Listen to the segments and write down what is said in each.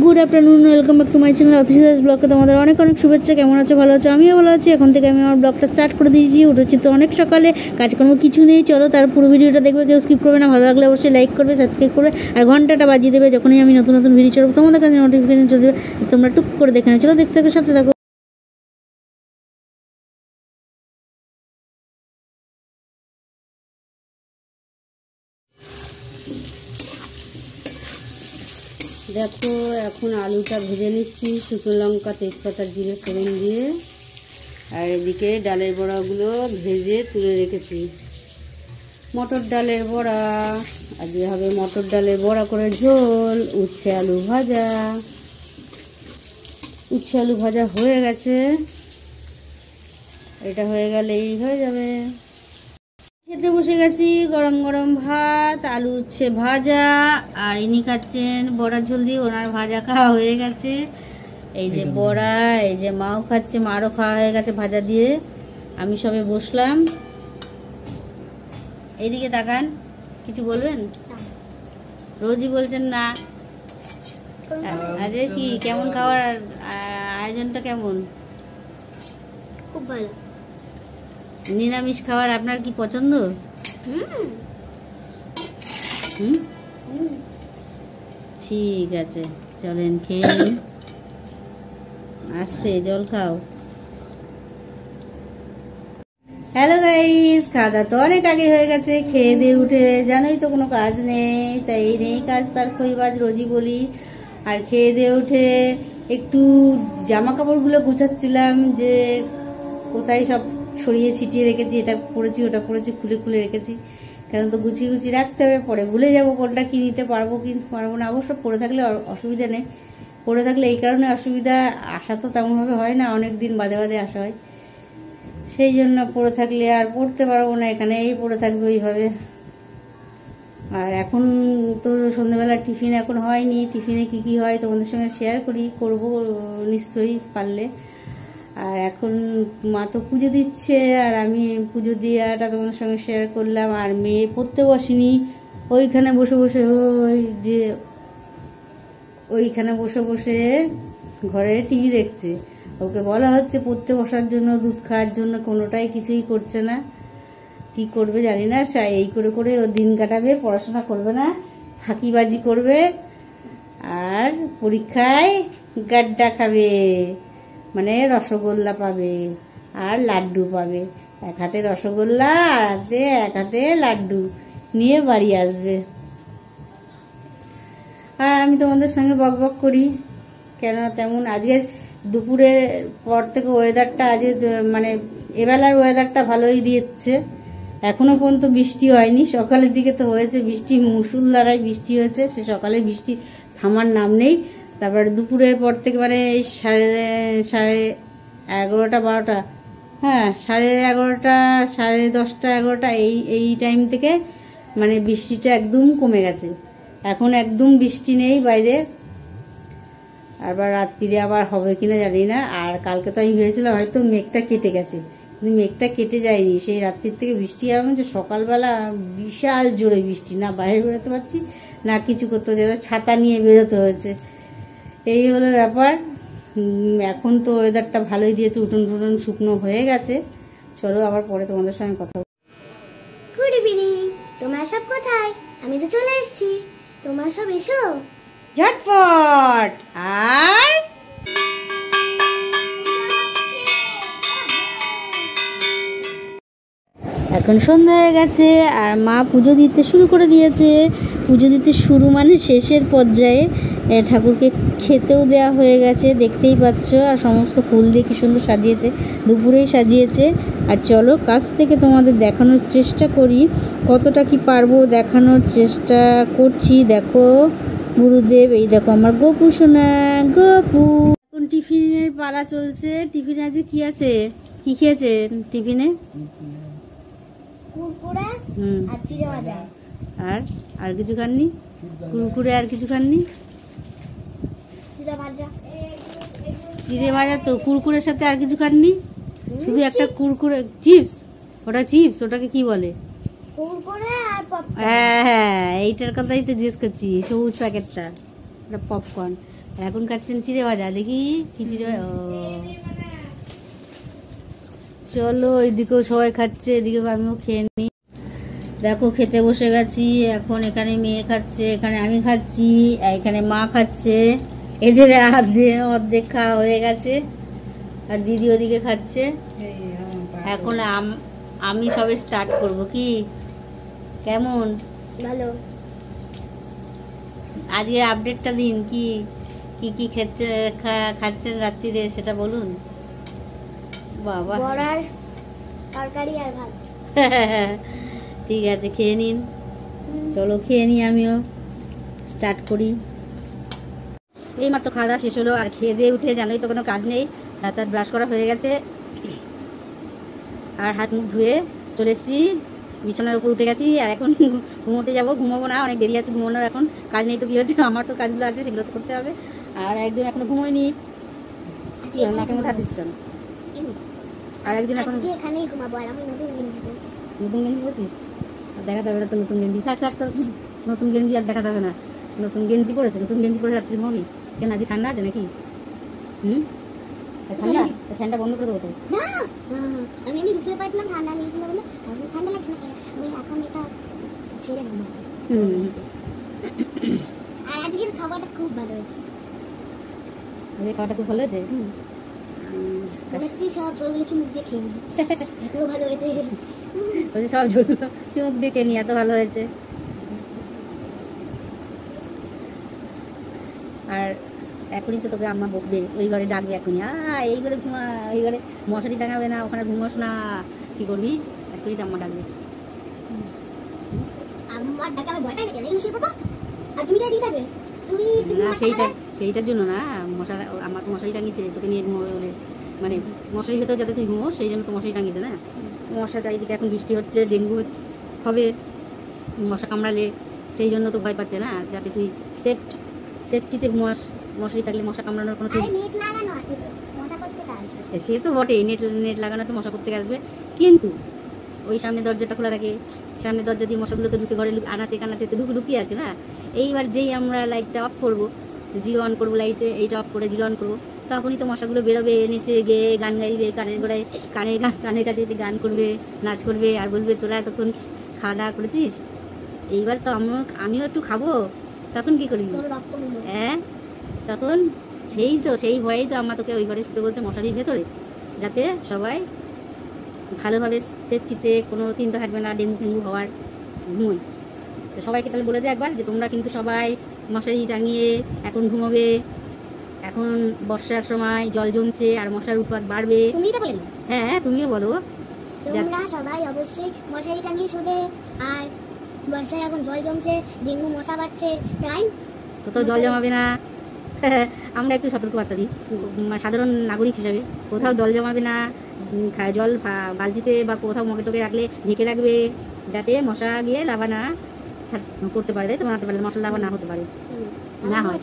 Good afternoon, welcome back to my channel Atishidas ব্লগকে তোমাদের অনেক অনেক শুভেচ্ছা। কেমন আছো? ভালো আছো? আমিও ভালো আছি। এখন থেকে আমি আমার ব্লগটা স্টার্ট করে দিয়েছি। উঠেছি তো অনেক সকালে, কাজকর্ম কিছু নেই। চলো তার পুরো ভিডিওটা দেখবে, কেউ স্কিপ করবে না। ভালো লাগলে অবশ্যই লাইক করবে, সাবস্ক্রাইব করবে আর ঘন্টাটা বাজিয়ে দেবে। যখনই আমি নতুন নতুন ভিডিও চলবো তোমাদের কাছে নোটিফিকেশন চলে যাবে, তোমরা টুক করে দেখে নাও। চলো দেখতে থাকো, সাথে থাকো। দেখো এখন আলুটা ভেজে নিচ্ছি শুকনো লঙ্কা, তেজপাতা, জিরে ফোড়ন দিয়ে। আর এদিকে ডালের বড়াগুলো ভেজে তুলে রেখেছি। মটর ডালের বড়া, আজকে হবে মটর ডালের বড়া করে ঝোল। উচ্ছে আলু ভাজা, উচ্ছে আলু ভাজা হয়ে গেছে। এটা হয়ে গেলেই হয়ে যাবে। খেতে বসে গেছি। গরম গরম ভাত, আলু উচ্ছে ভাজা, আর ইনি খাচ্ছেন বড়ার ঝোল দিয়ে। ওনার ভাজা খাওয়া হয়ে গেছে। এই যে বড়া, এই যে মাও খাচ্ছে, মারও খাওয়া হয়ে গেছে ভাজা দিয়ে। আমি সবে বসলাম। এইদিকে তাকান, কিছু বলবেন? রোজই বলছেন না। আজকে কি কেমন খাওয়ার আয়োজনটা কেমন? খুব ভালো। নিরামিষ খাবার আপনার কি পছন্দ? ঠিক আছে, চলেন খেয়ে নিন। আস্তে জল খাও। হ্যালো গাইস, খাওয়া দাওয়া তো অনেক আগে হয়ে গেছে। খেয়ে দিয়ে উঠে জানোই তো কোনো কাজ নেই, তাই এই নেই কাজ তার খইবাজ রোজই বলি। আর খেয়ে দিয়ে উঠে একটু জামা কাপড়গুলো গুছাচ্ছিলাম, যে কোথায় সব ছড়িয়ে ছিটিয়ে রেখেছি, এটা পরেছি ওটা পরেছি, খুলে খুলে রেখেছি। কেন তো গুছিয়ে গুছিয়ে রাখতে হবে, পরে ভুলে যাবো কোনটা কি নিতে পারবো কি পারবো না। অবশ্য পরে থাকলে অসুবিধা নেই। পরে থাকলে এই কারণে অসুবিধা, আসা তো তেমনভাবে হয় না, অনেক দিন বাদে বাদে আসা হয়। সেই জন্য পড়ে থাকলে আর পড়তে পারবো না, এখানে এই পড়ে থাকবে ওইভাবে। আর এখন তো সন্ধ্যাবেলা টিফিন এখন হয়নি। টিফিনে কি কি হয় তোমাদের সঙ্গে শেয়ার করবো নিশ্চয়ই পারলে। আর এখন মা তো পুজো দিচ্ছে, আর আমি পুজো দেওয়াটা তোমাদের সঙ্গে শেয়ার করলাম। আর মেয়ে পড়তে বসেনি, ওইখানে বসে বসে ওইখানে বসে বসে ঘরে টিভি দেখছে। ওকে বলা হচ্ছে পড়তে বসার জন্য, দুধ খাওয়ার জন্য, কোনোটাই কিছুই করছে না। কি করবে জানি না, এই করে করে ও দিন কাটাবে, পড়াশোনা করবে না, ফাঁকিবাজি করবে, আর পরীক্ষায় গাড্ডা খাবে, মানে রসগোল্লা পাবে আর লাড্ডু পাবে। এক হাতে রসগোল্লা আর এক হাতে লাড্ডু নিয়ে বাড়ি আসবে। আর আমি তোমাদের সঙ্গে বক বক করি কেন তেমন। আজকের দুপুরের পর থেকে ওয়েদারটা, আজকে মানে এবেলার ওয়েদারটা ভালোই দিচ্ছে। এখনো পর্যন্ত বৃষ্টি হয়নি, সকালের দিকে তো হয়েছে বৃষ্টি, মুষলধারায় বৃষ্টি হয়েছে। সে সকালে বৃষ্টি থামার নাম নেই। তারপর দুপুরের পর থেকে মানে সাড়ে 11টা 12টা, হ্যাঁ 11:30 10:30 11টা, এই টাইম থেকে মানে বৃষ্টিটা একদম কমে গেছে। এখন একদম বৃষ্টি নেই বাইরে। আবার রাত্রিরে আবার হবে কিনা জানি না। আর কালকে তো আমি ভেবেছিলাম হয়তো মেঘটা কেটে গেছে, কিন্তু মেঘটা কেটে যায়নি। সেই রাত্রির থেকে বৃষ্টি আরম্ভ হচ্ছে। সকালবেলা বিশাল জোরে বৃষ্টি, না বাইরে বেরোতে পারছি না কিছু করতে হচ্ছে, ছাতা নিয়ে বেরোতে হয়েছে। এই হলো ব্যাপার। এখন তো ওয়েদারটা ভালোই দিয়েছে, উঠোন টুটন শুকনো হয়ে গেছে। চলো আবার পরে তোমাদের সঙ্গে কথা। গুড ইভিনিং, তোমরা সব কোথায়? আমি তো চলে এসেছি, তোমরা সব এসো ঝটপট। আর এখন সন্ধ্যা হয়ে গেছে, আর মা পুজো দিতে শুরু করে দিয়েছে। পুজো দিতে শুরু মানে শেষের পর্যায়ে। ঠাকুরকে খেতেও দেওয়া হয়ে গেছে, দেখতেই পাচ্ছ। আর সমস্ত ফুল দিয়ে কি সুন্দর সাজিয়েছে, দুপুরেই সাজিয়েছে। আর চলো কাছ থেকে তোমাদের দেখানোর চেষ্টা করি, কতটা কি পারবো দেখানোর চেষ্টা করছি। দেখো গুরুদেব, এই দেখো আমার গোপু সোনা, গোপু। এখন টিফিনের পালা চলছে। টিফিনে আজকে কি আছে, কি খেয়েছে টিফিনে? কুরকুরে আর চিড়ে ভাজা। আর কিছু খাননি? কুরকুরে আর কিছু খাননি? চিড়ে ভাজা তো, কুরকুরের সাথে আর কিছু খাননি? শুধু একটা কুরকুরে, চিপস। ওটা চিপস, ওটাকে কি বলে? হ্যাঁ হ্যাঁ, এইটার কথাই তো জিজ্ঞেস করছি, সবুজ প্যাকেটটা, পপকর্ন। এখন খাচ্ছেন চিড়ে ভাজা, দেখি কি চিড়ে ও চলো এদিকেও সবাই খাচ্ছে, এদিকে আমিও খেয়ে নিই। দেখো খেতে বসে গেছি, এখন এখানে মেয়ে খাচ্ছে, এখানে আমি খাচ্ছি, এখানে মা খাচ্ছে, এদের অর্ধেক খাওয়া হয়ে গেছে আর দিদি ওদিকে খাচ্ছে। এখন আমি সবে স্টার্ট করব। কি কেমন ভালো? আজকে আপডেটটা দিন, কি কি কি খাচ্ছেন রাত্রিরে সেটা বলুন। বাবা বড়ার তরকারি আর ভাত। ঠিক আছে খেয়ে নিন, চলো খেয়ে নিই, আমিও স্টার্ট করি। এই মাত্র খাওয়া দাওয়া শেষ হলো, আর খেয়ে দিয়ে উঠে জানোই তো কোনো কাজ নেই, তার ব্রাশ করা হয়ে গেছে আর হাত মুখ ধুয়ে চলে এসেছি, বিছানার উপর উঠে গেছি। আর এখন ঘুমোতে যাবো, ঘুমাবো না, অনেক দেরি আছে ঘুমানোর, এখন কাজ নেই তো কি হচ্ছে, আমার তো কাজগুলো আছে সেগুলো তো করতে হবে। আর একজন এখনো ঘুমোয়নি, নাকে মধ্যে হাত দিচ্ছ, আর একজন এখন এখানেই ঘুমাবো। আর আমি নতুন গেঞ্জি পরছি। নতুন গেঞ্জি পরছিস? দেখাতে হবে না তো নতুন গেঞ্জি, থাক থাক তো নতুন গেঞ্জি আর দেখাতে হবে না। নতুন গেঞ্জি পরেছে, নতুন গেঞ্জি পরে রাত্রি ঘুমাবি কেন? আজকে ঠান্ডা আছে নাকি? ঠান্ডা, ফ্যানটা বন্ধ করে দেবো তো। না আমি এমনি দুপুরে পাইছিলাম ঠান্ডা লেগেছিল বলে, এখন ঠান্ডা লাগছে না, আমি এখন এটা ছেড়ে ঘুমাবো। আর আজকের খাবারটা খুব ভালো হয়েছে। আজকে খাওয়াটা খুব ভালো হয়েছে। বলছি সব জলগুলো চুমুক দিয়ে খেয়ে নিই, এত ভালো হয়েছে। বলছি সব ঝোলগুলো চুমুক দিয়ে খেয়ে নিই, এত ভালো হয়েছে। আর এখনই তো তোকে আম্মা বকবে, ওই ঘরে ডাকবে এখনই, এই ঘরে ঘুমা, এই ঘরে মশারি টাঙাবে না, ওখানে ঘুমোস না, কি করবি? এখনই তো আম্মা ডাকবে। আমার ডাকা আমি ভয় পাই না, কেন শুয়ে পড়বো আর তুমি যাই দিয়ে থাকবে। তুমি না সেইটার জন্য না, আমাকে মশারি টাঙিয়েছে তোকে নিয়ে ঘুমাবে বলে, মানে মশারির ভেতর যাতে তুই ঘুমোস সেই জন্য তো মশারি টাঙিয়েছে না। মশা চারিদিকে এখন বৃষ্টি হচ্ছে, ডেঙ্গু হবে মশা কামড়ালে, সেই জন্য তো ভয় পাচ্ছে না, যাতে তুই সেফটিতে ঘুমাস। মশারি থাকলে মশা কামড়ানোর কোনো নেট লাগানো আছে তো, মশা করতে আসবে। সে তো বটে, নেট লাগানো আছে, মশা করতে আসবে, কিন্তু ওই সামনে দরজাটা খোলা থাকে, সামনে দরজা দিয়ে মশাগুলো তো ঢুকে ঘরে আনাচে কানাচে তো লুকিয়ে আছে না। এইবার যেই আমরা লাইটটা অফ করবো, জিরো অন করবো, লাইটে এইটা অফ করে জিরো অন করবো, তখনই তো মশাগুলো বেরোবে, নেচে গেয়ে গান গাইবে, কানের গোড়ায় কানের কাছে এসে গান করবে, নাচ করবে, আর বলবে তোরা তখন খাওয়া দাওয়া করেছিস, এইবার তো আমিও একটু খাবো, তখন কি করবি? হ্যাঁ, তখন সেই ভয়েই তো আমরা তোকে ওই ঘরে শুতে বলছে মশারির ভেতরে, যাতে সবাই ভালোভাবে সেফটিতে কোনো চিন্তা থাকবে না ডেঙ্গু ফেঙ্গু হওয়ার, ঘুমোই। তো সবাইকে তাহলে বলে দে একবার যে তোমরা কিন্তু সবাই মশারি টাঙিয়ে এখন ঘুমোবে। এখন বর্ষার সময় জল জমছে আর মশার উৎপাত বাড়বে। হ্যাঁ তুমিও বলো, তোমরা সবাই অবশ্যই মশারি টাঙিয়ে শোবে। আর বর্ষায় এখন জল জমছে, ডেঙ্গু মশা বাড়ছে, তাই কোথাও জল জমাবে না। আমরা একটু সতর্কবার্তা দিই সাধারণ নাগরিক হিসাবে, কোথাও জল জমাবে না, জল বালতিতে বা কোথাও মগে টগে রাখলে ঢেকে রাখবে, যাতে মশা গিয়ে লাভা না করতে পারে, তাই তো বানাতে পারলে মশা লাভা না হতে পারে, না হয়।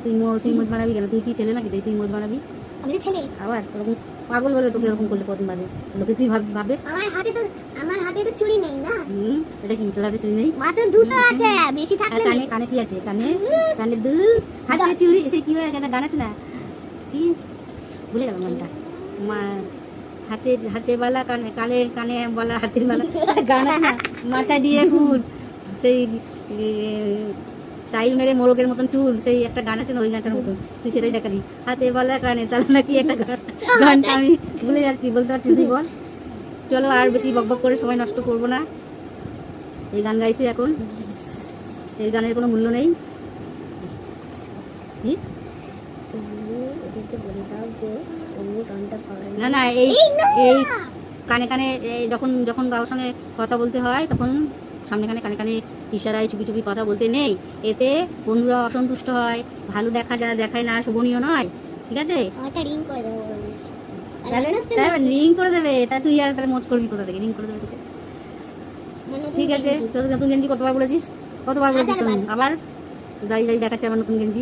তুই মোজ বানাবি কেন? তুই কি ছেলে নাকি তুই মোজ বানাবি? আমি ছেলে। আবার ওরকম পাগল বলে তোকে এরকম করলে কদিন বাদে লোকে তুই ভাববে আমার হাতে তো চুড়ি নেই না। এটা কি তোর হাতে চুড়ি নেই? মাত্র দুটো আছে, বেশি থাকলে কানে কি আছে? কানে দুল, হাতে চুড়ি, সে কি হয় একটা গান আছে না, কি ভুলে গেলাম গানটা, হাতে বালা কানে বালা হাতের বালা গান আছে না, মাথা দিয়ে ফুল, সেই টাইল মেরে মোরগের মতন চুল, সেই একটা গান আছে না, ওই গানটার মতন তুই সেটাই দেখালি, হাতে বলা কানে চালা নাকি একটা গানটা আমি ভুলে যাচ্ছি, বলতে পারছি তুই বল। চলো আর বেশি বকবক করে সময় নষ্ট করবো না, এই গান গাইছি এখন, এই গানের কোনো মূল্য নেই। না না এই কানে কানে যখন কারোর সঙ্গে কথা বলতে হয় তখন সামনে কানে কানে ইশারায় চুপি চুপি কথা বলতে নেই, এতে বন্ধুরা অসন্তুষ্ট হয়, ভালো দেখায় না, শোভনীয় নয়, ঠিক আছে? রিং করে দেবে, তা তুই আর তাহলে মোচ করবি কোথা থেকে? রিং করে দেবে তোকে, ঠিক আছে? তোর নতুন গেঞ্জি কতবার বলেছিস আবার দাঁড়িয়ে দেখাচ্ছে আমার নতুন গেঞ্জি,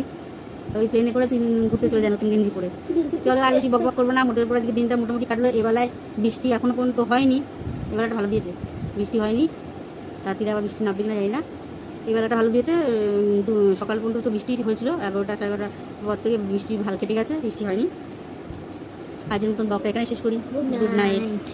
ওই প্লেনে করে তুই ঘুরতে চলে যায় নতুন গেঞ্জি পরে। চলো আর বেশি বকবক করবো না, মোটের পরে দিনটা মোটামুটি কাটলো। এবেলায় বৃষ্টি এখনো পর্যন্ত হয়নি, এবেলাটা ভালো দিয়েছে, বৃষ্টি হয়নি, তাড়াতাড়ি আবার বৃষ্টি নামবে কিনা জানি না। এই বেলাটা ভালো দিয়েছে। সকাল পর্যন্ত তো বৃষ্টি হয়েছিল, 11টা 11:30 পর থেকে বৃষ্টি ভালো কেটে গেছে, বৃষ্টি হয়নি। আজকের মতন ব্লগটা এখানে শেষ করি। Good night.